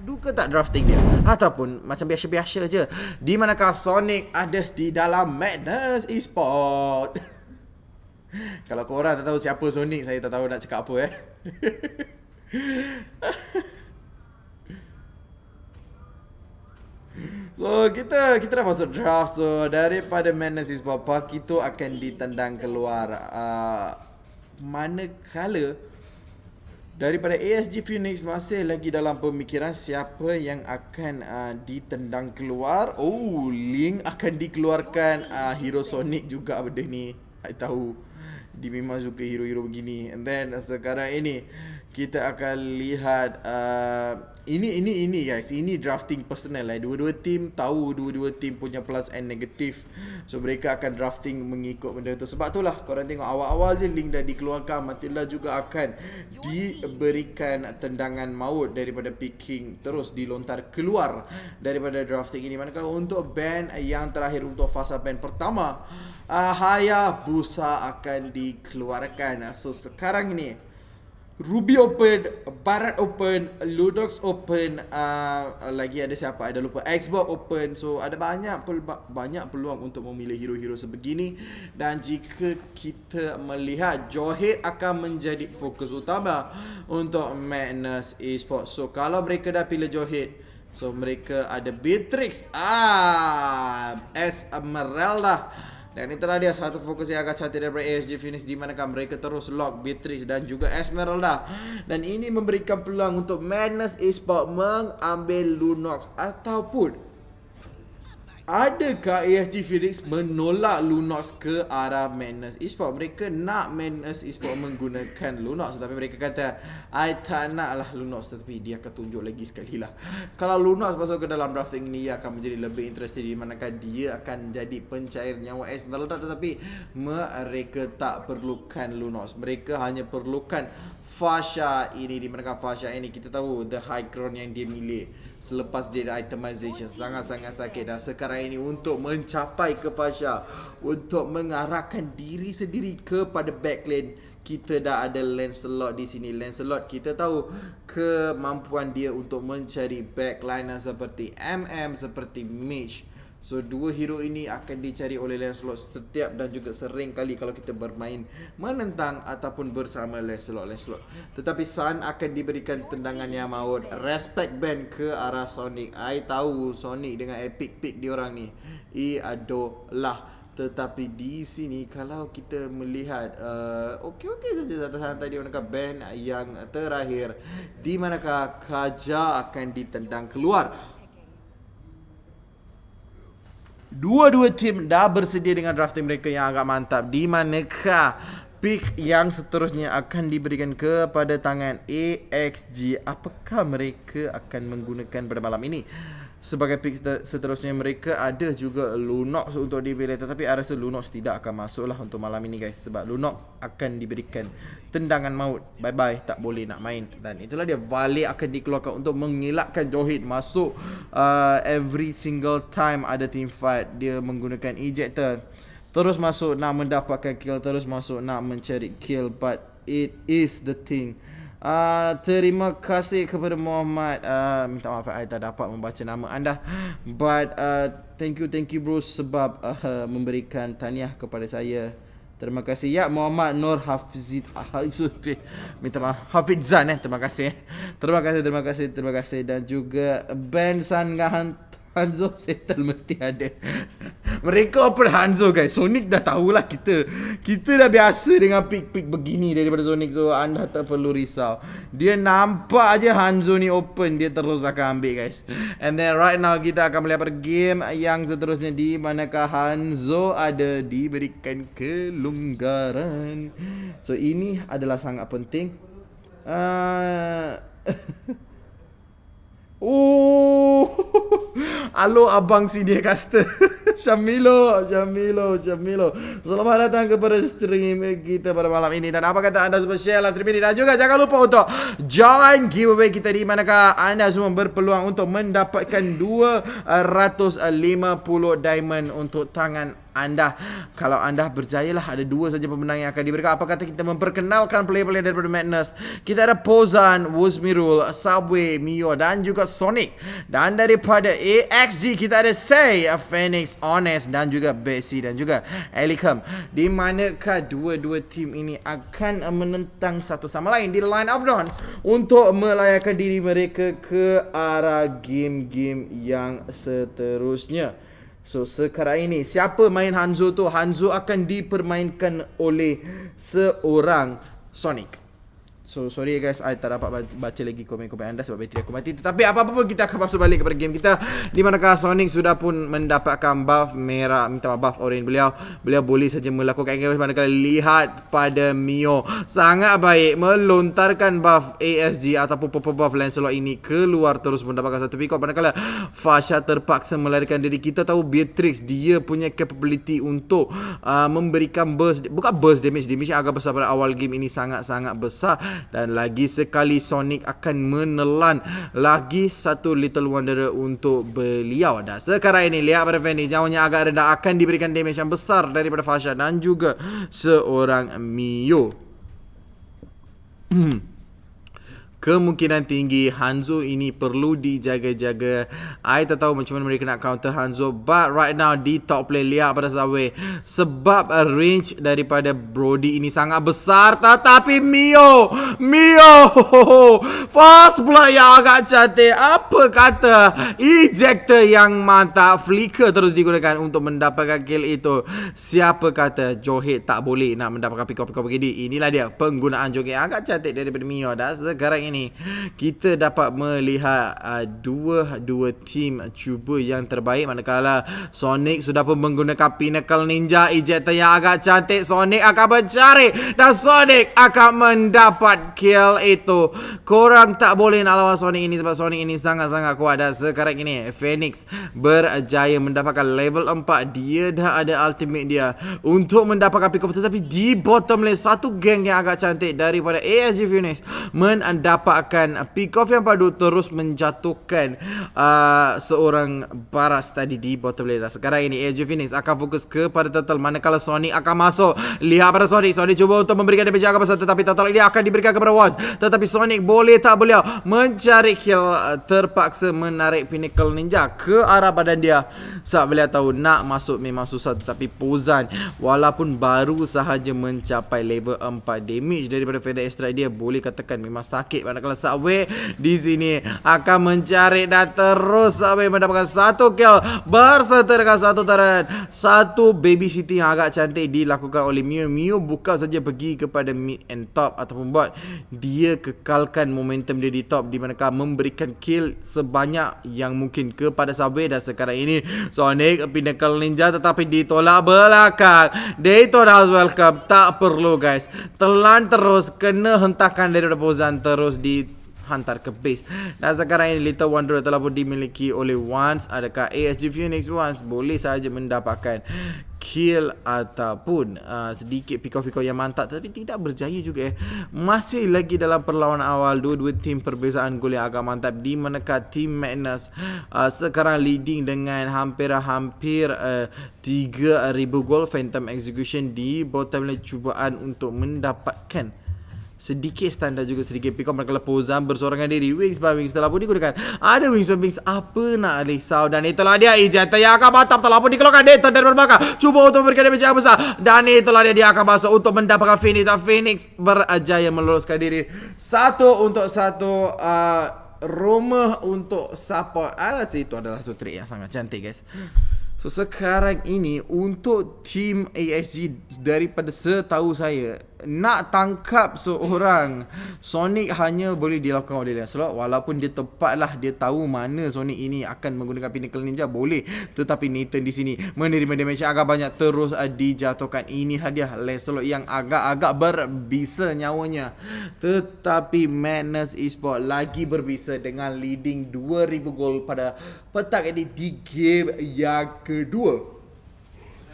padu ke tak drafting dia, ataupun macam biasa-biasa je, di manakah Sonic ada di dalam Madness Esport. Kalau korang tak tahu siapa Sonic, saya tak tahu nak cakap apa. So kita dah masuk draft. So daripada Madness Esport, Pakito akan ditendang keluar. Manakala daripada ASG Phoenix masih lagi dalam pemikiran siapa yang akan ditendang keluar. Oh, Link akan dikeluarkan. Hero Sonic juga benda ni. I tahu dia memang suka hero-hero begini. And then sekarang ini kita akan lihat ini guys, ini drafting personal lah. Dua-dua team tahu dua-dua team punya plus and negatif. So mereka akan drafting mengikut benda tu. Sebab itulah korang tengok awal-awal je Link dah dikeluarkan, Matilda juga akan diberikan tendangan maut daripada picking, terus dilontar keluar daripada drafting ini. Manakala untuk band yang terakhir untuk fasa band pertama, Hayabusa akan dikeluarkan. So sekarang ini Ruby Open, Barat Open, Ludox Open, lagi ada siapa? Ada lupa, Xbox Open. So ada banyak peluang untuk memilih hero-hero sebegini. Dan jika kita melihat, Johead akan menjadi fokus utama untuk Madness Esports. So kalau mereka dah pilih Johead, so mereka ada Beatrix, Esmeralda. Dan itulah dia satu fokus yang agak cantik daripada ASG Phoenix, di manakah mereka terus lock Beatrix dan juga Esmeralda. Dan ini memberikan peluang untuk Madness Esports mengambil Lunox. Ataupun adakah ASG Phoenix menolak Lunox ke arah Madness Esports? Mereka nak Madness Esports menggunakan Lunox, tetapi mereka kata I tak nak lah Lunox. Tetapi dia akan tunjuk lagi sekali lah, kalau Lunox masuk ke dalam drafting ni, ia akan menjadi lebih interesting, di manakah dia akan jadi pencair nyawa Esmeralda. Tetapi mereka tak perlukan Lunox, mereka hanya perlukan Fasha ini, di manakah Fasha ini kita tahu the high ground yang dia milik selepas dia ada itemization sangat-sangat sakit. Dan sekarang ini untuk mencapai ke Fasha, untuk mengarahkan diri sendiri kepada backlane, kita dah ada Lancelot di sini. Lancelot kita tahu kemampuan dia untuk mencari backliner seperti MM, seperti Mage. So dua hero ini akan dicari oleh Lancelot setiap dan juga sering kali kalau kita bermain menentang ataupun bersama Lancelot. Tetapi Sun akan diberikan tendangan yang maut. Respect band ke arah Sonic. I tahu Sonic dengan epic pick diorang ni adalah. Tetapi di sini kalau kita melihat okey saja santai-santai, di manakah band yang terakhir, di manakah Kaja akan ditendang keluar. Dua-dua tim dah bersedia dengan drafting mereka yang agak mantap, di manakah pick yang seterusnya akan diberikan kepada tangan AXG. Apakah mereka akan menggunakan pada malam ini? Sebagai pick seterusnya mereka ada juga Lunox untuk dipilih, tetapi saya rasa Lunox tidak akan masuk lah untuk malam ini guys, sebab Lunox akan diberikan tendangan maut, bye-bye, tak boleh nak main. Dan itulah dia, Vale akan dikeluarkan untuk mengelakkan Johead masuk every single time ada team fight. Dia menggunakan ejector, terus masuk nak mendapatkan kill, terus masuk nak mencari kill, but it is the thing. Terima kasih kepada Muhammad, minta maaf saya tak dapat membaca nama anda, but thank you bro sebab memberikan tahniah kepada saya. Terima kasih ya Muhammad Nur Hafizid, minta maaf, Hafizan terima kasih. Terima kasih. Dan juga Ben Sangahan Hanzo settle mesti ada. Mereka open Hanzo guys. Sonic dah tahulah kita dah biasa dengan pick begini daripada Sonic. So anda tak perlu risau. Dia nampak aja Hanzo ni open, dia terus akan ambil guys. And then right now kita akan melihat game yang seterusnya, di manakah Hanzo ada diberikan kelonggaran. So ini adalah sangat penting. Oh, halo abang sini caster. Syamilo. Selamat datang kepada stream kita pada malam ini. Dan apa kata anda semua share live stream ini, dan juga jangan lupa untuk join giveaway kita, di manakah anda semua berpeluang untuk mendapatkan 250 diamond untuk tangan anda. Kalau anda berjayalah, ada 2 saja pemenang yang akan diberikan. Apa kata kita memperkenalkan player-player daripada Madness? Kita ada Pozan, Wuzmirul, Subway, Mio dan juga Sonic. Dan daripada AXG kita ada Say, Phoenix, Honest dan juga Bessie dan juga Elicum. Di manakah dua-dua tim ini akan menentang satu sama lain di line of dawn untuk melayakkan diri mereka ke arah game-game yang seterusnya. So sekarang ini siapa main Hanzo tu? Hanzo akan dipermainkan oleh seorang Sonic. So sorry guys, I tak dapat baca lagi komen-komen anda sebab bateri aku mati. Tetapi apa-apa pun kita akan masuk balik kepada game kita, di manakah Sonic sudah pun mendapatkan buff merah, minta buff orange beliau boleh saja melakukan game. Manakala lihat pada Mio sangat baik melontarkan buff ASG ataupun purple buff Lancelot ini keluar terus mendapatkan satu pick up. Manakala Fasha terpaksa melarikan diri. Kita tahu Beatrix dia punya capability untuk memberikan burst, bukan burst damage yang agak besar pada awal game ini, sangat-sangat besar. Dan lagi sekali Sonic akan menelan lagi satu Little Wanderer untuk beliau. Dan sekarang ini lihat pada Fanny, jauhnya agak rendah, akan diberikan damage yang besar daripada Fasha dan juga seorang Mio. Kemungkinan tinggi Hanzo ini perlu dijaga-jaga. I tak tahu macam mana mereka nak counter Hanzo, but right now di top play lihat pada Subway, sebab range daripada Brody ini sangat besar. Tetapi Mio fast blood yang agak cantik. Apa kata ejector yang mantap, flicker terus digunakan untuk mendapatkan kill itu. Siapa kata Johet tak boleh nak mendapatkan pick-up begini. Inilah dia penggunaan Johet agak cantik daripada Mio. Dan sekarang ini kita dapat melihat dua tim cuba yang terbaik. Manakala Sonic sudah pun menggunakan Pinnacle Ninja, ejector yang agak cantik. Sonic akan mencari dan Sonic akan mendapat kill itu. Korang tak boleh nak lawan Sonic ini sebab Sonic ini sangat-sangat kuat. Dan sekarang ini Phoenix berjaya mendapatkan level 4. Dia dah ada ultimate dia untuk mendapatkan pick up, tetapi di bottom lane satu geng yang agak cantik daripada ASG Phoenix mendapatkan pick off yang padu terus menjatuhkan seorang Baras tadi di bottom lane. Sekarang ini ASG Phoenix akan fokus kepada Turtle, manakala Sonic akan masuk. Lihat pada Sonic cuba untuk memberikan damage agak besar, tetapi Turtle ini akan diberikan kepada Wands. Tetapi Sonic boleh tak beliau mencari kill, terpaksa menarik Pinnacle Ninja ke arah badan dia sebab beliau tahu nak masuk memang susah. Tetapi Pozan walaupun baru sahaja mencapai level 4, damage daripada Feather Strike dia boleh katakan memang sakit. Manakala Subway di sini akan mencari dan terus Subway mendapatkan satu kill berserta dengan satu turret. Satu babysitting yang agak cantik dilakukan oleh Mio bukan saja pergi kepada mid and top ataupun bot, dia kekalkan momentum dia di top, di manakala memberikan kill sebanyak yang mungkin kepada Subway. Dan sekarang ini Sonic Pinnacle Ninja tetapi ditolak belakang. Daytona House welcome, tak perlu guys, telan terus, kena hentakan daripada Pozan, terus dihantar ke base. Dan sekarang ini Little Wanderer telah pun dimiliki oleh Wands. Adakah ASG Phoenix Wands boleh saja mendapatkan kill ataupun sedikit pick-off yang mantap, tetapi tidak berjaya juga. Masih lagi dalam perlawanan awal, dua-dua tim perbezaan gol yang agak mantap, di manakah tim Madness sekarang leading dengan hampir 3,000 gol. Phantom Execution di bottom lane cubaan untuk mendapatkan sedikit standar juga, sedikit pick up. Manakala Pozan bersorangan diri, Wings by Wings telah pun digunakan. Ada Wings by Wings, apa nak risau. Dan itulah dia ejector yang akan mantap telah pun dikeluarkan Dayton dari belakang, cuba untuk memberikan damage yang besar. Dan itulah dia akan masuk untuk mendapatkan Phoenix. Dan Phoenix berjaya meloloskan diri 1-1. Rumah untuk support. Itu adalah satu trik yang sangat cantik guys. So sekarang ini untuk tim ASG, daripada setahu saya, nak tangkap seorang Sonic hanya boleh dilakukan oleh Lancelot. Walaupun dia tepatlah, dia tahu mana Sonic ini akan menggunakan Pinnacle Ninja, boleh. Tetapi Nathan di sini menerima damage agak banyak, terus dijatuhkan. Ini hadiah Lancelot yang agak-agak berbisa nyawanya. Tetapi Madness Esports lagi berbisa dengan leading 2,000 gol pada petang ini di game yang kedua.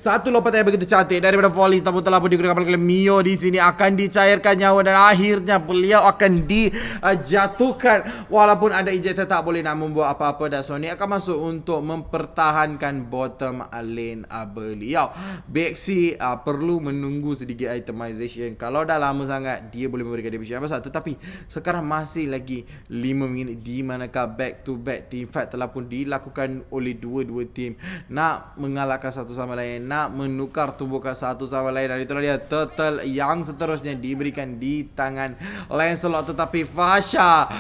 Satu lompatan yang begitu cantik daripada Volley namun telah pun digunakan oleh Mio di sini, akan dicairkan nyawa dan akhirnya beliau akan dijatuhkan walaupun ada ejector tak boleh nak membuat apa-apa dan Sonic akan masuk untuk mempertahankan bottom lane beliau. Bexy perlu menunggu sedikit itemization. Kalau dah lama sangat dia boleh memberikan damage yang besar, tetapi sekarang masih lagi 5 minit di manakah back to back team fight telah pun dilakukan oleh dua-dua tim nak mengalahkan satu sama lain, nak menukar tumbukan satu sama lain, dan itulah dia turtle yang seterusnya diberikan di tangan Lancelot. Tetapi Fasha,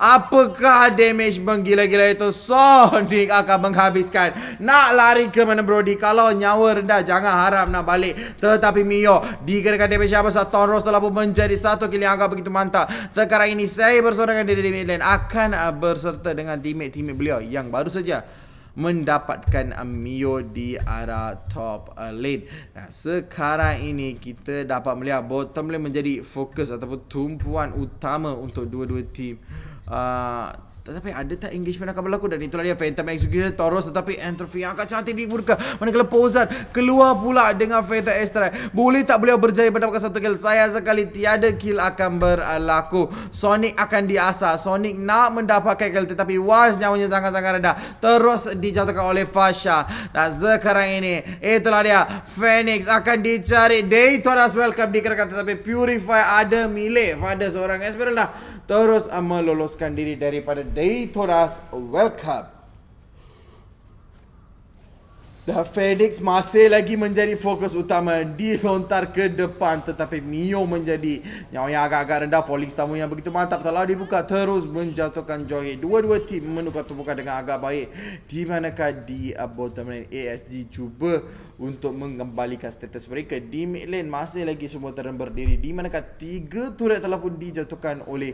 apakah damage menggila-gila itu? Sonic akan menghabiskan. Nak lari ke mana Brody? Kalau nyawa rendah jangan harap nak balik. Tetapi Mio dikenakan damage yang besar. Tonros telah pun menjadi satu kill yang agak begitu mantap. Sekarang ini saya bersorangan di mid lane akan berserta dengan teammate beliau yang baru saja mendapatkan Mio di arah top lane. Nah, sekarang ini kita dapat melihat bottom lane menjadi fokus ataupun tumpuan utama untuk dua-dua tim. Tetapi ada tak engagement akan berlaku, dan itulah dia Phantom Executioner Tauros, tetapi Entropy yang akan cantik dibuka. Manakala Pozan keluar pula dengan Fatal Strike. Boleh tak beliau berjaya mendapatkan satu kill? Sayang sekali tiada kill akan berlaku. Sonic akan diasah. Sonic nak mendapatkan kill tetapi was nyawanya sangat-sangat rendah. Terus dijatuhkan oleh Fasha. Dan sekarang ini itulah dia Phoenix akan dicari. Daytona's welcome dikenakan, tetapi Purify ada milik pada seorang Esmeralda. Terus meloloskan diri daripada Daytona's welcome. Dan Phoenix masih lagi menjadi fokus utama, dilontar ke depan, tetapi Mio menjadi nyawa yang agak-agak rendah. Falling Star yang begitu mantap telah dibuka, terus menjatuhkan Joy. Dua-dua tim menukar tumpukan dengan agak baik. Di manakah di bottom lane ASG cuba untuk mengembalikan status mereka. Di mid lane masih lagi semua terus berdiri, di manakah 3 turret telah pun dijatuhkan oleh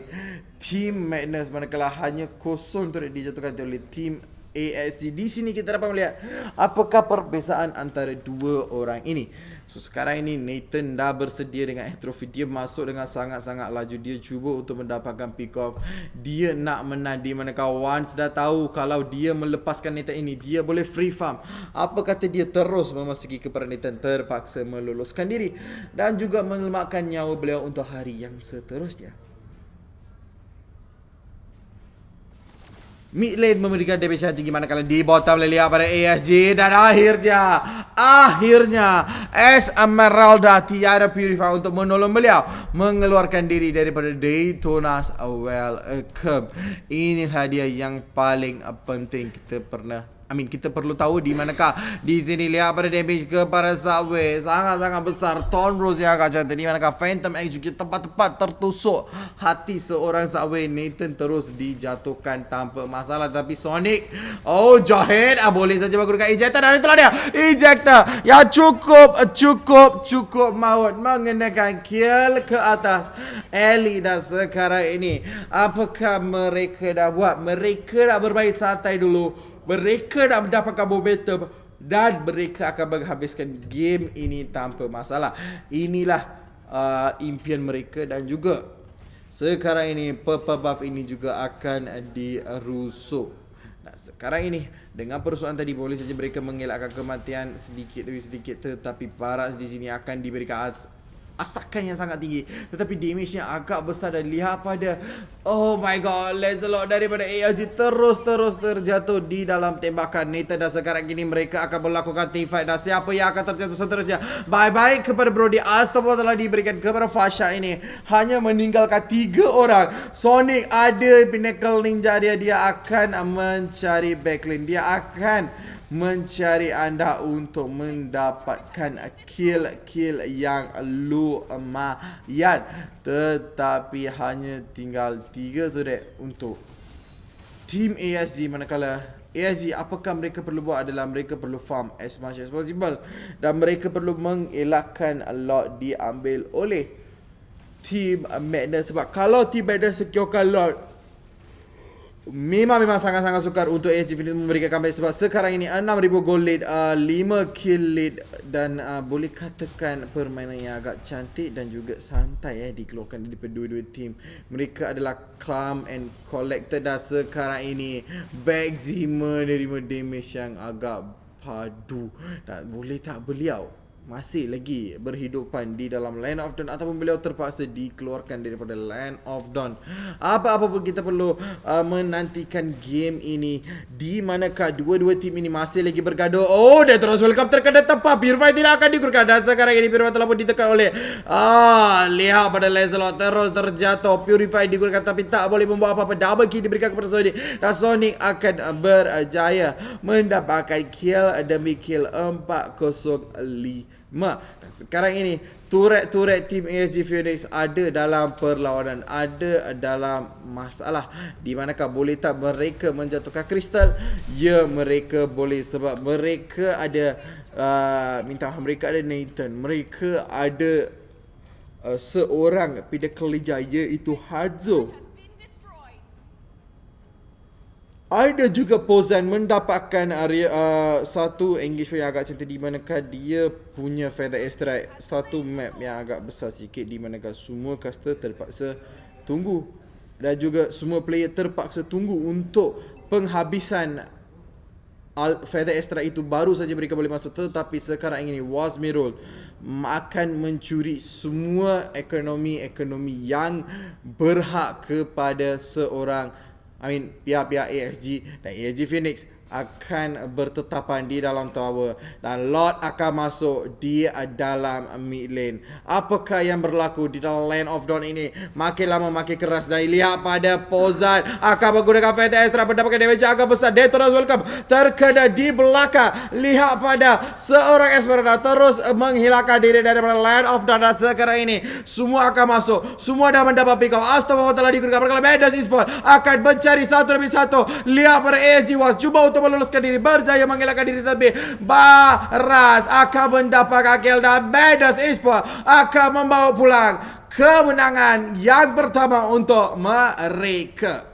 Team Madness, manakala hanya 0 turret dijatuhkan oleh Team ASG. Di sini kita dapat melihat apakah perbezaan antara dua orang ini. So sekarang ini Nathan dah bersedia dengan Entropy. Dia masuk dengan sangat-sangat laju. Dia cuba untuk mendapatkan pick off. Dia nak menang, di manakah Once dah tahu kalau dia melepaskan Nathan ini dia boleh free farm. Apa kata dia terus memasuki kepada Nathan, terpaksa meloloskan diri dan juga menyelamatkan nyawa beliau untuk hari yang seterusnya. Mid lane memberikan damage yang tinggi, manakala di bottom lane lihat pada ASG, dan akhirnya Esmeralda tiada Purify untuk menolong beliau mengeluarkan diri daripada Daytona's welcome. Inilah dia yang paling penting kita perlu tahu, di manakah di sini lihat pada damage kepada Subway sangat-sangat besar. Tonros yang agak cantik, di manakah Phantom Execute tepat-tepat tertusuk hati seorang Subway. Nathan terus dijatuhkan tanpa masalah, tapi Sonic Jahit boleh saja menggunakan ejector, dan itulah dia ejector yang cukup maut mengenakan kill ke atas Ellie. Dan sekarang ini apakah mereka dah buat? Mereka dah bermain santai dulu. Mereka nak mendapatkan momentum dan mereka akan menghabiskan game ini tanpa masalah. Inilah impian mereka, dan juga sekarang ini purple buff ini juga akan dirusuk. Nah, sekarang ini dengan persoalan tadi boleh saja mereka mengelakkan kematian sedikit demi sedikit, tetapi Paras di sini akan diberikan asakan yang sangat tinggi, tetapi damage yang agak besar. Dan lihat pada oh my god, Lancelot daripada ALG terus terjatuh di dalam tembakan Nathan. Dan sekarang ini mereka akan melakukan team fight, dan siapa yang akan terjatuh seterusnya? Bye-bye kepada Brody. Astagfirullah telah diberikan kepada Fasha. Ini hanya meninggalkan 3 orang. Sonic ada Pinnacle Ninja dia akan mencari backlane. Dia akan mencari anda untuk mendapatkan kill yang lumayan, tetapi hanya tinggal 3 turret untuk Team ASG. Manakala ASG, apakah mereka perlu buat adalah mereka perlu farm as much as possible, dan mereka perlu mengelakkan lot diambil oleh Team Madness. Sebab kalau Team Madness securekan lot, memang sangat-sangat sukar untuk ASG Phoenix memberikan comeback, sebab sekarang ini 6,000 gold lead, 5 kill lead, dan boleh katakan permainan yang agak cantik dan juga santai dikeluarkan daripada dua-dua tim. Mereka adalah calm and collected, dan sekarang ini Backzy menerima damage yang agak padu. Dan boleh tak beliau masih lagi berhidupan di dalam Land of Dawn ataupun beliau terpaksa dikeluarkan daripada Land of Dawn. Apa-apa pun kita perlu menantikan game ini, di manakah dua-dua tim ini masih lagi bergaduh. Oh, dia terus welcome terkena tepat. Purify tidak akan digunakan dan sekarang ini Purify telah pun ditekan oleh lihat pada Lancelot terus terjatuh. Purify digunakan tapi tak boleh membuat apa-apa. Double kill diberikan kepada Sonic dan Sonic akan berjaya mendapatkan kill demi kill 405. Dan sekarang ini turret tim ASG Phoenix ada dalam perlawanan, ada dalam masalah, di manakah boleh tak mereka menjatuhkan kristal? Ya, mereka boleh, sebab mereka ada mereka ada Nathan, mereka ada seorang Pinnacle Ninja, iaitu Hanzo. Ada juga Pozan mendapatkan satu engagement yang agak cantik, di manakah dia punya Feather Airstrike, satu map yang agak besar sikit, di manakah semua caster terpaksa tunggu dan juga semua player terpaksa tunggu untuk penghabisan Feather Airstrike itu baru saja mereka boleh masuk. Tetapi sekarang ini Wazmirul akan mencuri semua ekonomi yang berhak kepada seorang pihak-pihak AXG, dan AXG Phoenix akan bertetapan di dalam tower dan Lord akan masuk di dalam mid lane. Apakah yang berlaku di dalam Land of Dawn ini? Makin lama makin keras, dan lihat pada Pozan akan menggunakan Feather Extra, mendapatkan damage agak besar. Detoros welcome terkena di belakang. Lihat pada seorang Esmeralda terus menghilangkan diri dari Land of Dawn, dan sekarang ini semua akan masuk, semua dah mendapat pick up. Astagfirullah telah digunakan. Perkala Medas Esports akan mencari satu demi satu. Lihat pada ASG Was cuba untuk meloloskan diri, berjaya mengelakkan diri, tapi Baras akan mendapatkan kill dan Medas Esports akan membawa pulang kemenangan yang pertama untuk mereka.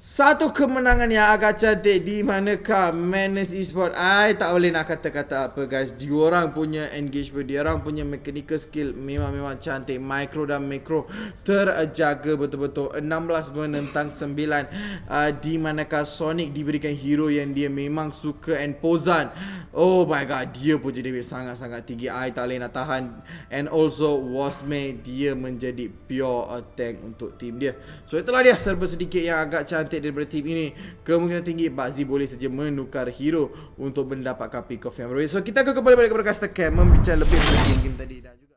Satu kemenangan yang agak cantik, di manakah Menace Esports, tak boleh nak kata-kata apa guys. Diorang punya engagement, diorang punya mechanical skill memang cantik. Micro dan macro terjaga betul-betul. 16 menentang 9. Di manakah Sonic diberikan hero yang dia memang suka, and Pozan, oh my god, dia punya damage sangat-sangat tinggi. Tak boleh nak tahan. And also Wasme, dia menjadi pure tank untuk tim dia. So itulah dia serba sedikit yang agak cantik daripada tim ini. Kemungkinan tinggi Bakzi boleh saja menukar hero untuk mendapatkan pick off yang berbeza. So kita akan kembali balik kepada Caster Cam membincang lebih tentang game tadi dan juga